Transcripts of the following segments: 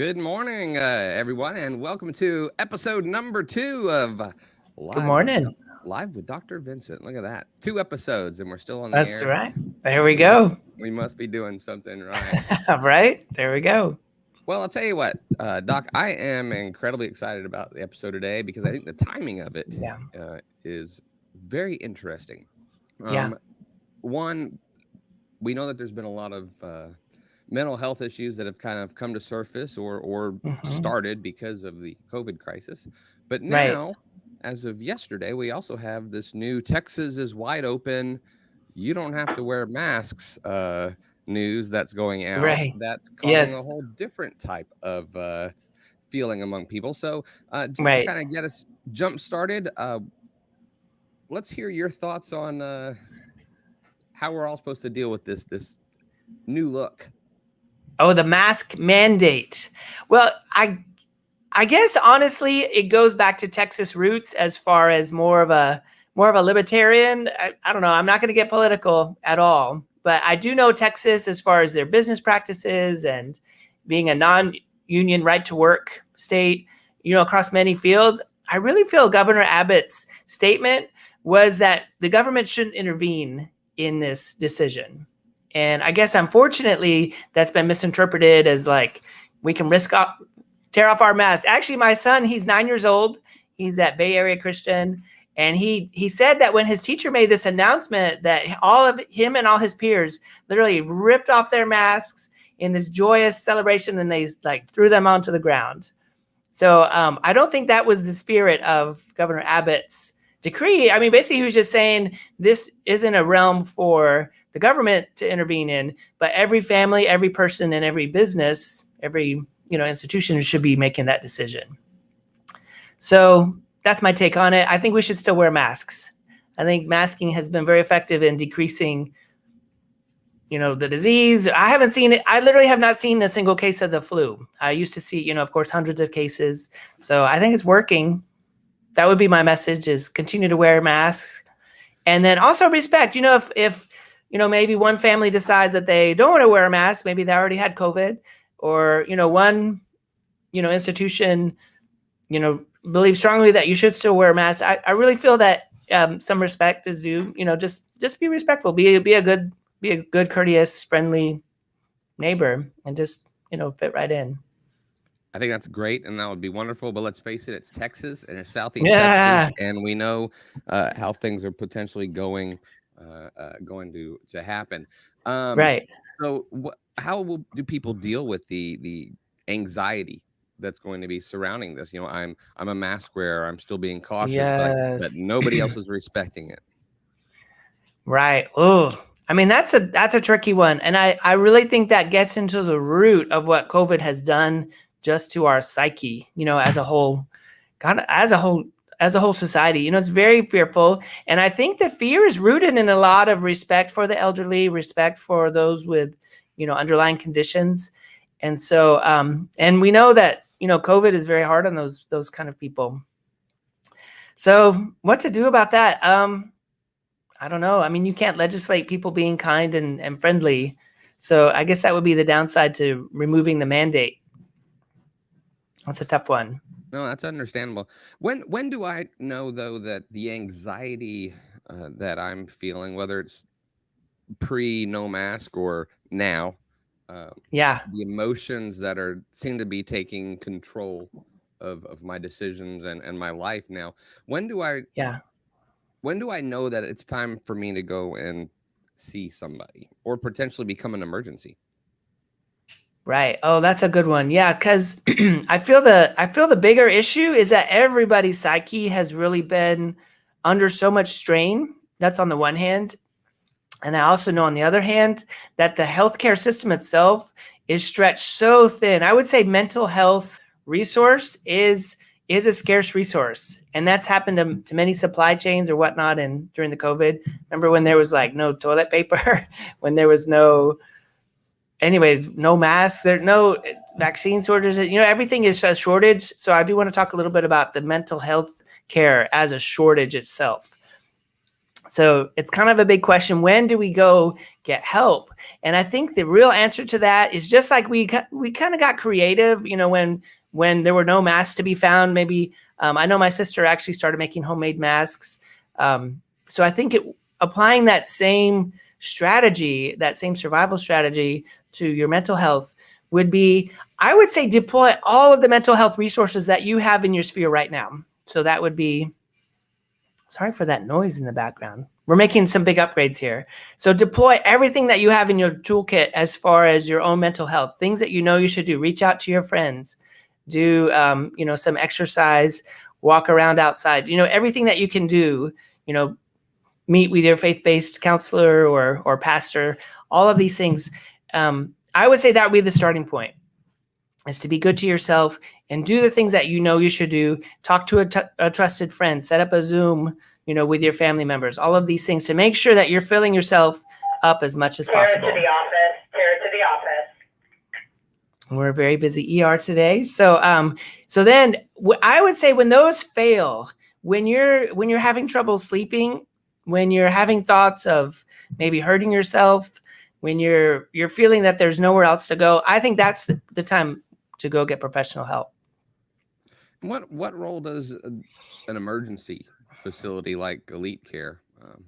Good morning, everyone, and welcome to episode number 2 of Good Live with, morning. Live with Dr. Vincent. Look at that. 2 episodes, and we're still on the That's air. right. There we We must, go. we must be doing something right. Right? There we go. Well, I'll tell you what, Doc, I am incredibly excited about the episode today because I think the timing of it Yeah. is very interesting. Yeah. One, we know that there's been a lot of mental health issues that have kind of come to surface or hmm started because of the COVID crisis. But Right. now, as of yesterday, we also have this new Texas is wide open. You don't have to wear masks news that's going out. Right. That's causing a Yes. whole different type of feeling among people. So, just to Right. kind of get us jump started, let's hear your thoughts on how we're all supposed to deal with this new look. Oh, the mask mandate. Well, I guess honestly, it goes back to Texas roots as far as more of a libertarian. I don't know. I'm not going to get political at all, but I do know Texas as far as their business practices and being a non-union right to work state, across many fields. I really feel Governor Abbott's statement was that the government shouldn't intervene in this decision. And I guess unfortunately that's been misinterpreted as like we can tear off our mask. Actually, my son, he's 9 years old. He's at Bay Area Christian. And he said that when his teacher made this announcement that all of him and all his peers literally ripped off their masks in this joyous celebration and they like threw them onto the ground. So I don't think that was the spirit of Governor Abbott's decree. I mean, basically he was just saying this isn't a realm for the government to intervene in, but every family, every person, and every business, every institution should be making that decision. So that's my take on it. I think we should still wear masks. I think masking has been very effective in decreasing, the disease. I haven't seen it. I literally have not seen a single case of the flu. I used to see, of course, hundreds of cases. So I think it's working. That would be my message: is continue to wear masks, and then also respect. If maybe one family decides that they don't want to wear a mask, maybe they already had COVID, or one institution believe strongly that you should still wear a mask. I really feel that some respect is due. Just be respectful, be a good, courteous, friendly neighbor, and just fit right in. I think that's great, and that would be wonderful. But let's face it, it's Texas, and it's Southeast Yeah. Texas, and we know how things are potentially going to happen. Right. So, how do people deal with the anxiety that's going to be surrounding this? I'm a mask wearer. I'm still being cautious, but Yes. nobody else is respecting it. Right. Oh, I mean, that's a tricky one. And I really think that gets into the root of what COVID has done just to our psyche, as a whole, as a whole society. It's very fearful. And I think the fear is rooted in a lot of respect for the elderly, respect for those with, underlying conditions. And so, and we know that, COVID is very hard on those kind of people. So what to do about that? I don't know. I mean, you can't legislate people being kind and friendly. So I guess that would be the downside to removing the mandate. That's a tough one. No, that's understandable. When do I know though that the anxiety that I'm feeling, whether it's pre no mask or now, Yeah. the emotions that seem to be taking control of my decisions and my life now, when do I know that it's time for me to go and see somebody or potentially become an emergency? Right. Oh, that's a good one. Yeah, because I feel the bigger issue is that everybody's psyche has really been under so much strain. That's on the one hand. And I also know on the other hand that the healthcare system itself is stretched so thin. I would say mental health resource is a scarce resource. And that's happened to many supply chains or whatnot during the COVID. Remember when there was like no toilet paper, when there was no masks, there no vaccine shortages, everything is a shortage. So I do want to talk a little bit about the mental health care as a shortage itself. So it's kind of a big question. When do we go get help? And I think the real answer to that is just like we kind of got creative, when there were no masks to be found. Maybe I know my sister actually started making homemade masks. So I think applying that same strategy, that same survival strategy to your mental health would be, I would say, deploy all of the mental health resources that you have in your sphere right now. So that would be, sorry for that noise in the background. We're making some big upgrades here. So deploy everything that you have in your toolkit as far as your own mental health, things that you should do. Reach out to your friends, do some exercise, walk around outside, everything that you can do, meet with your faith-based counselor or pastor, all of these things. I would say that would be the starting point, is to be good to yourself and do the things that you should do. Talk to a trusted friend, set up a Zoom, with your family members, all of these things to make sure that you're filling yourself up as much as possible. Tear to the office. We're a very busy ER today. So then I would say when those fail, when you're having trouble sleeping, when you're having thoughts of maybe hurting yourself, when you're feeling that there's nowhere else to go, I think that's the time to go get professional help. What role does an emergency facility like Elite Care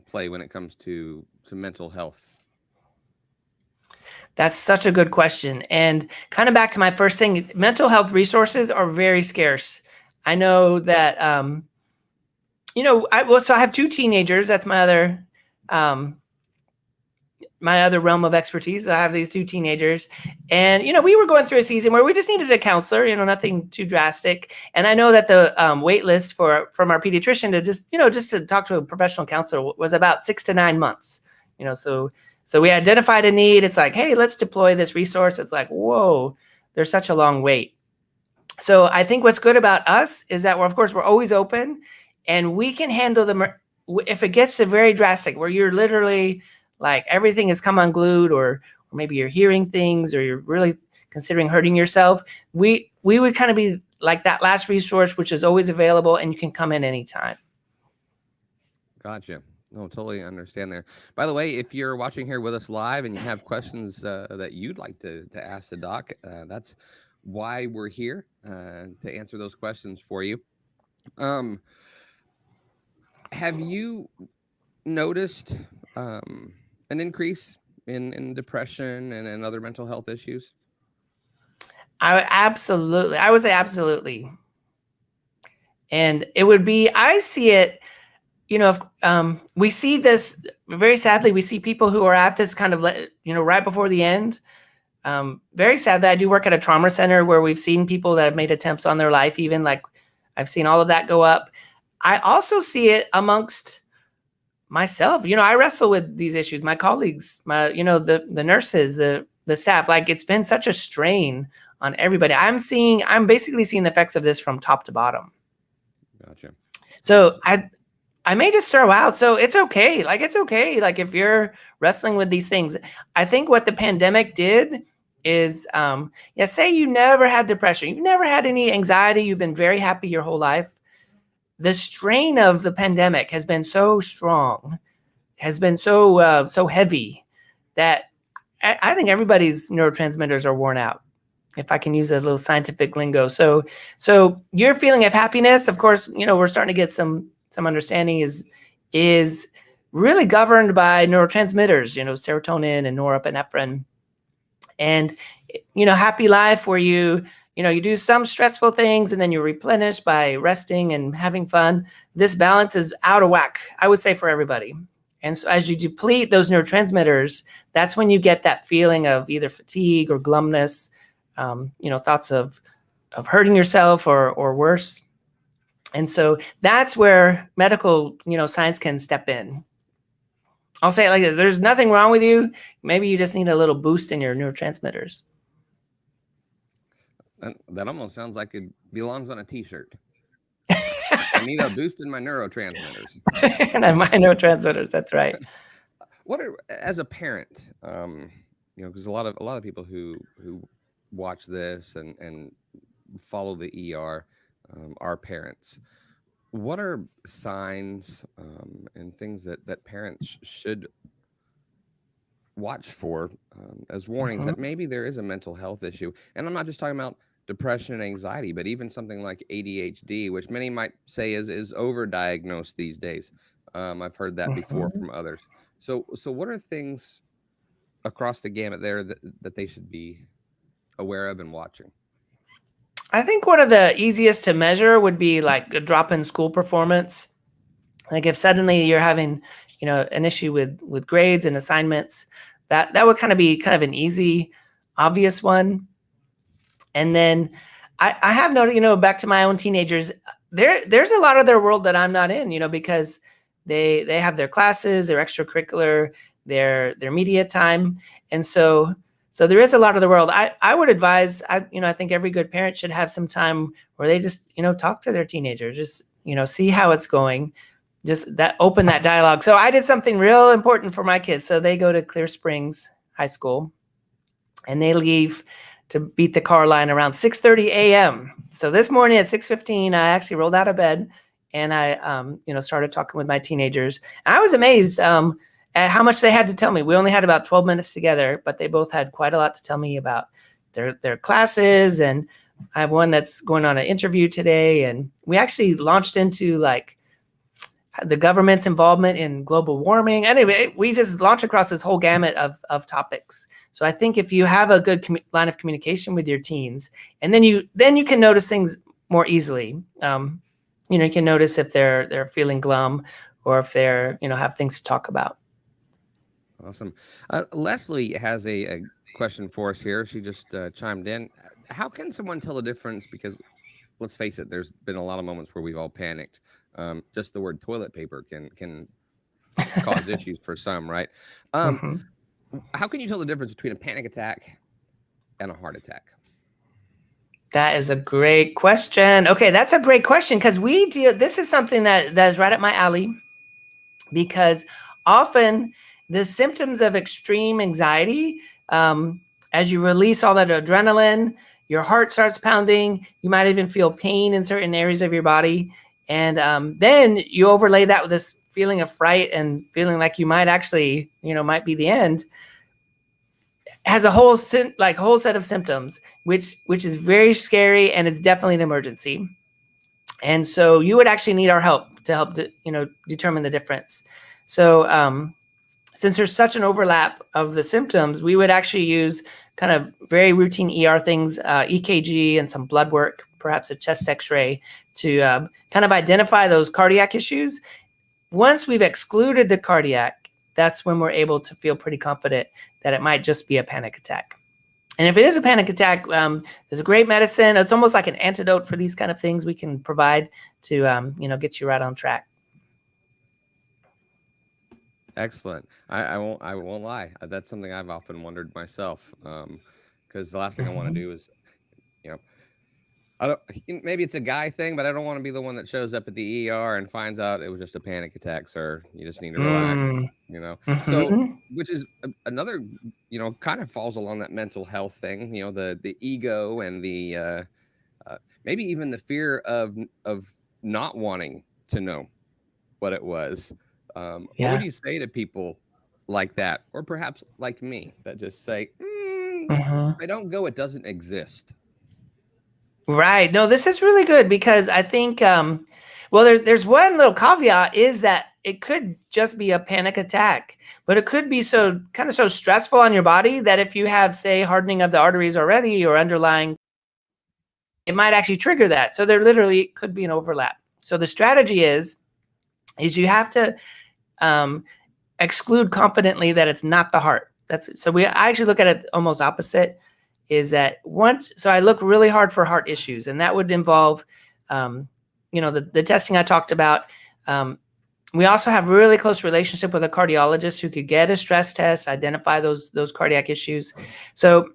play when it comes to mental health? That's such a good question. And kind of back to my first thing, mental health resources are very scarce. I know that, so I have 2 teenagers. That's my other realm of expertise. I have these 2 teenagers, and we were going through a season where we just needed a counselor, nothing too drastic. And I know that the wait list from our pediatrician to just to talk to a professional counselor was about 6 to 9 months. So we identified a need. It's like, hey, let's deploy this resource. It's like, whoa, there's such a long wait. So I think what's good about us is that we're always open, and we can handle them. If it gets to very drastic, where you're literally like everything has come unglued, or maybe you're hearing things, or you're really considering hurting yourself, we would kind of be like that last resource, which is always available, and you can come in anytime. Gotcha. No, totally understand there. By the way, if you're watching here with us live and you have questions that you'd like to ask the doc, that's why we're here, to answer those questions for you. Have you noticed an increase in depression and other mental health issues? I would say absolutely. And it would be, I see it, if we see this very sadly, we see people who are at this kind of, right before the end. Very sad that I do work at a trauma center where we've seen people that have made attempts on their life, even like I've seen all of that go up. I also see it amongst myself. I wrestle with these issues, my colleagues, the nurses, the staff. Like, it's been such a strain on everybody. I'm basically seeing the effects of this from top to bottom. Gotcha. So I may just throw out, so it's okay. Like, it's okay. Like, if you're wrestling with these things, I think what the pandemic did is, say you never had depression, you've never had any anxiety, you've been very happy your whole life. The strain of the pandemic has been so strong, has been so heavy, that I think everybody's neurotransmitters are worn out, if I can use a little scientific lingo. So your feeling of happiness, of course, we're starting to get some understanding is really governed by neurotransmitters, serotonin and norepinephrine. And, happy life where you do some stressful things and then you replenish by resting and having fun. This balance is out of whack, I would say, for everybody. And so as you deplete those neurotransmitters, that's when you get that feeling of either fatigue or glumness, thoughts of hurting yourself or worse. And so that's where medical, science can step in. I'll say it like this: there's nothing wrong with you. Maybe you just need a little boost in your neurotransmitters. That almost sounds like it belongs on a T-shirt. I need a boost in my neurotransmitters. And my neurotransmitters. That's right. As a parent, because a lot of people who watch this and follow the ER are parents. what are signs and things that parents should watch for as warnings that maybe there is a mental health issue? And I'm not just talking about depression and anxiety, but even something like ADHD, which many might say is overdiagnosed these days. I've heard that before from others. So what are things across the gamut there that they should be aware of and watching? I think one of the easiest to measure would be like a drop in school performance. Like if suddenly you're having, an issue with grades and assignments, that would kind of be kind of an easy, obvious one. And then I have noted, back to my own teenagers, there's a lot of their world that I'm not in, because they have their classes, their extracurricular, their media time. And so there is a lot of the world. I would advise, I think every good parent should have some time where they just, talk to their teenagers, just, see how it's going, just open that dialogue. So I did something real important for my kids. So they go to Clear Springs High School and they leave to beat the car line around 6:30 a.m. So this morning at 6:15, I actually rolled out of bed and I, started talking with my teenagers. And I was amazed at how much they had to tell me. We only had about 12 minutes together, but they both had quite a lot to tell me about their classes. And I have one that's going on an interview today. And we actually launched into like the government's involvement in global warming. Anyway, we just launched across this whole gamut of topics. So I think if you have a good line of communication with your teens, and then you can notice things more easily. You can notice if they're feeling glum or if they're, have things to talk about. Awesome. Leslie has a question for us here. She just chimed in. How can someone tell the difference? Because let's face it, there's been a lot of moments where we've all panicked. Just the word toilet paper can cause issues for some, right? How can you tell the difference between a panic attack and a heart attack? That is a great question. Okay, that's a great question because this is something that is right up my alley, because often the symptoms of extreme anxiety, as you release all that adrenaline, your heart starts pounding, you might even feel pain in certain areas of your body. And then you overlay that with this feeling of fright and feeling like you might actually, might be the end. Has a whole set of symptoms, which is very scary, and it's definitely an emergency. And so you would actually need our help to determine the difference. So since there's such an overlap of the symptoms, we would actually use kind of very routine ER things, EKG and some blood work, perhaps a chest x-ray, to kind of identify those cardiac issues. Once we've excluded the cardiac, that's when we're able to feel pretty confident that it might just be a panic attack. And if it is a panic attack, there's a great medicine. It's almost like an antidote for these kind of things we can provide to, get you right on track. Excellent. I won't lie. That's something I've often wondered myself. Because the last thing I want to do is, maybe it's a guy thing, but I don't want to be the one that shows up at the ER and finds out it was just a panic attack, sir. You just need to relax, So, which is another, kind of falls along that mental health thing, the ego and the, maybe even the fear of not wanting to know what it was. What would you say to people like that, or perhaps like me, that just say, if I don't go, it doesn't exist? Right. No, this is really good because I think, there's one little caveat is that it could just be a panic attack, but it could be so stressful on your body that if you have, say, hardening of the arteries already or underlying, it might actually trigger that. So there literally could be an overlap. So the strategy is you have to exclude confidently that it's not the heart. I actually look at it almost opposite. Is that so I look really hard for heart issues, and that would involve, the testing I talked about. We also have really close relationship with a cardiologist who could get a stress test, identify those cardiac issues. So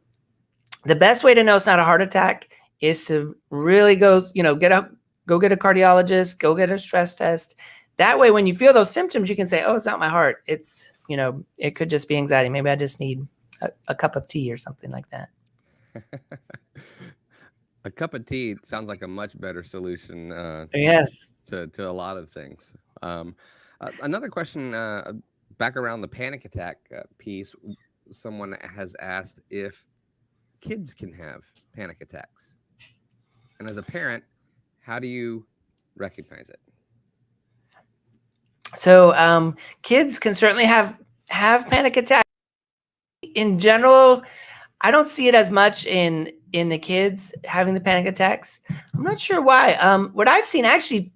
the best way to know it's not a heart attack is to really go get a cardiologist, go get a stress test. That way, when you feel those symptoms, you can say, oh, it's not my heart. It's, it could just be anxiety. Maybe I just need a cup of tea or something like that. A cup of tea sounds like a much better solution. Yes. to a lot of things. Another question back around the panic attack piece. Someone has asked if kids can have panic attacks, and as a parent, how do you recognize it? So kids can certainly have panic attacks. In general, I don't see it as much in the kids having the panic attacks. I'm not sure why. What I've seen actually,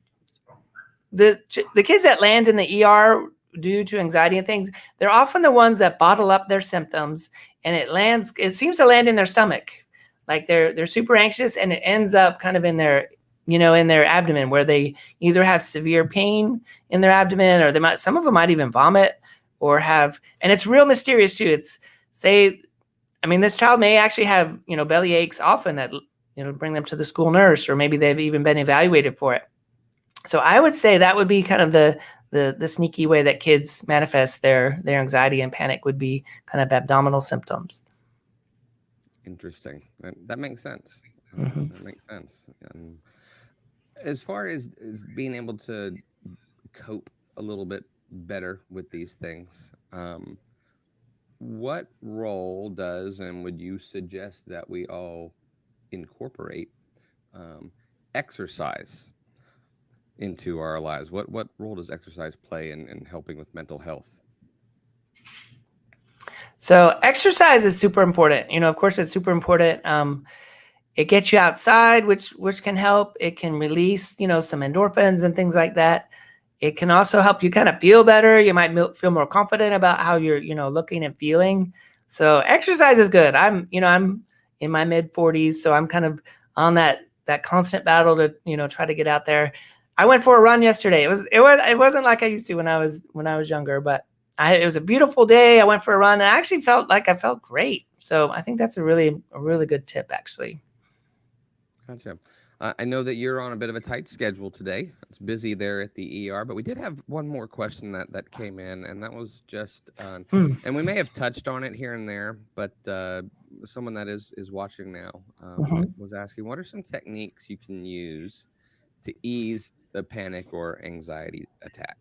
the kids that land in the ER due to anxiety and things, they're often the ones that bottle up their symptoms, and it seems to land in their stomach. Like they're super anxious, and it ends up kind of in their, in their abdomen, where they either have severe pain in their abdomen, or some of them might even vomit or have, and it's real mysterious too. This child may actually have, belly aches often that, bring them to the school nurse, or maybe they've even been evaluated for it. So I would say that would be kind of the sneaky way that kids manifest their anxiety and panic, would be kind of abdominal symptoms. Interesting. That makes sense. Mm-hmm. That makes sense. As far as being able to cope a little bit better with these things, what role does and would you suggest that we all incorporate exercise into our lives? What role does exercise play in helping with mental health? So exercise is super important. Of course, it's super important. It gets you outside, which can help. It can release, some endorphins and things like that. It can also help you kind of feel better. You might feel more confident about how you're, looking and feeling. So exercise is good. I'm in my mid 40s, so I'm kind of on that constant battle to, try to get out there. I went for a run yesterday. It wasn't like I used to when I was younger, but it was a beautiful day. I went for a run, and I actually felt like I felt great. So I think that's a really good tip, actually. Gotcha. I know that you're on a bit of a tight schedule today. It's busy there at the ER, but we did have one more question that came in, and that was just, and we may have touched on it here and there, but someone that is watching now was asking, what are some techniques you can use to ease the panic or anxiety attack?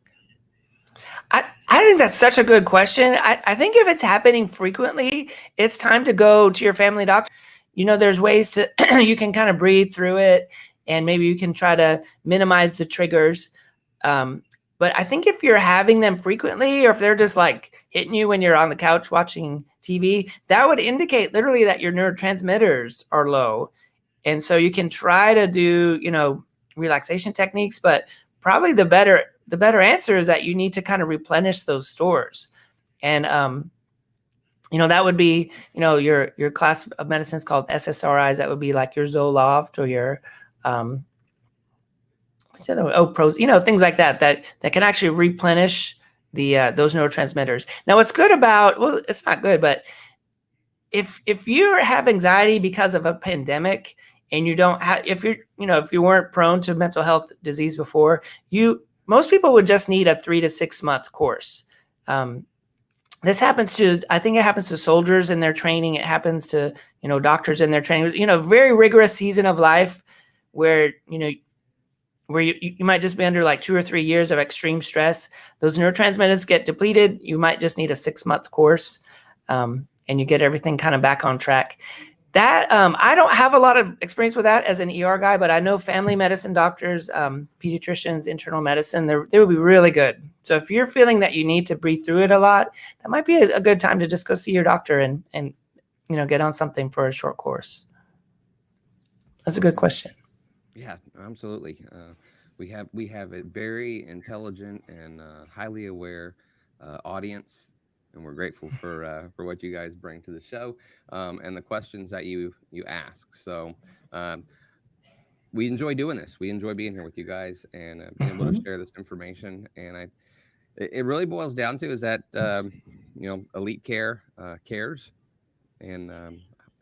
I think that's such a good question. I think if it's happening frequently, it's time to go to your family doctor. There's ways to, you can kind of breathe through it, and maybe you can try to minimize the triggers. But I think if you're having them frequently, or if they're just like hitting you when you're on the couch watching TV, that would indicate literally that your neurotransmitters are low. And so you can try to do, relaxation techniques, but probably the better answer is that you need to kind of replenish those stores. And, that would be, your class of medicines called SSRIs. That would be like your Zoloft or your, pros, things like that can actually replenish those neurotransmitters. Now, what's good about, well, it's not good, but if you have anxiety because of a pandemic, and you don't have, if you weren't prone to mental health disease before, most people would just need a 3 to 6 month course. I think it happens to soldiers in their training. It happens to, doctors in their training, very rigorous season of life where, where you might just be under like 2 or 3 years of extreme stress. Those neurotransmitters get depleted. You might just need a 6 month course, and you get everything kind of back on track. That I don't have a lot of experience with that as an ER guy, but I know family medicine doctors, pediatricians, internal medicine, they would be really good. So if you're feeling that you need to breathe through it a lot, that might be a good time to just go see your doctor and get on something for a short course. That's a good question. Yeah, absolutely. We have a very intelligent and highly aware audience, and we're grateful for what you guys bring to the show and the questions that you ask. So we enjoy doing this. We enjoy being here with you guys and being able to share this information. And it really boils down to is that Elite Care cares, and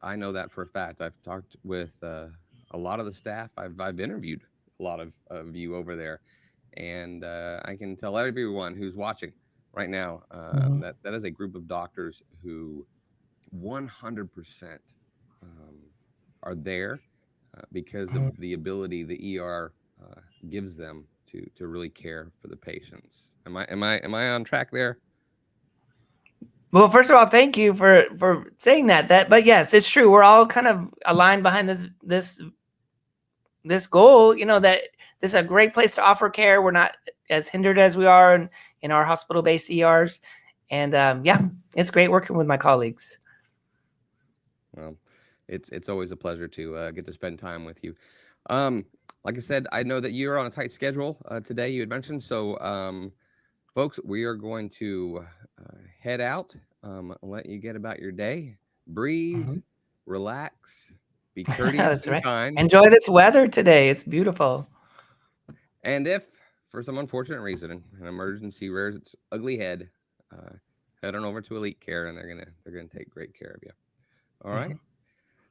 I know that for a fact. I've talked with a lot of the staff. I've interviewed a lot of you over there, and I can tell everyone who's watching right now that is a group of doctors who 100% are there because of the ability the ER gives them to really care for the patients. Am I on track there? Well, first of all, thank you for saying that. But yes, it's true. We're all kind of aligned behind this goal. You know, that this is a great place to offer care. We're not as hindered as we are in our hospital-based ERs, and yeah, it's great working with my colleagues. Well, it's always a pleasure to get to spend time with you. Like I said, I know that you're on a tight schedule today. You had mentioned so. Folks, we are going to head out, let you get about your day, breathe, relax, be courteous That's and right. kind. Enjoy this weather today. It's beautiful. And if, for some unfortunate reason, an emergency rears its ugly head, head on over to Elite Care, and they're gonna take great care of you. All right,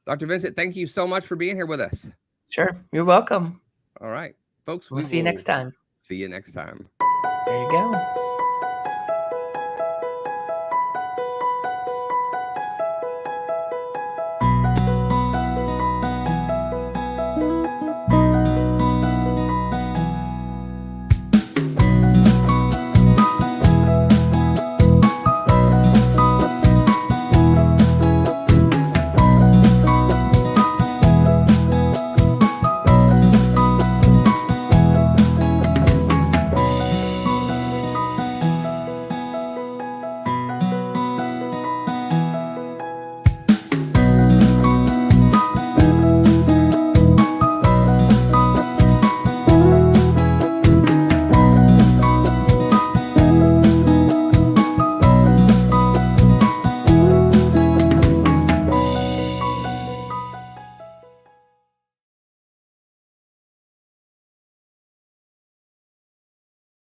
Dr. Vincent, thank you so much for being here with us. Sure, you're welcome. All right, folks, We'll see you next time. See you next time. There you go.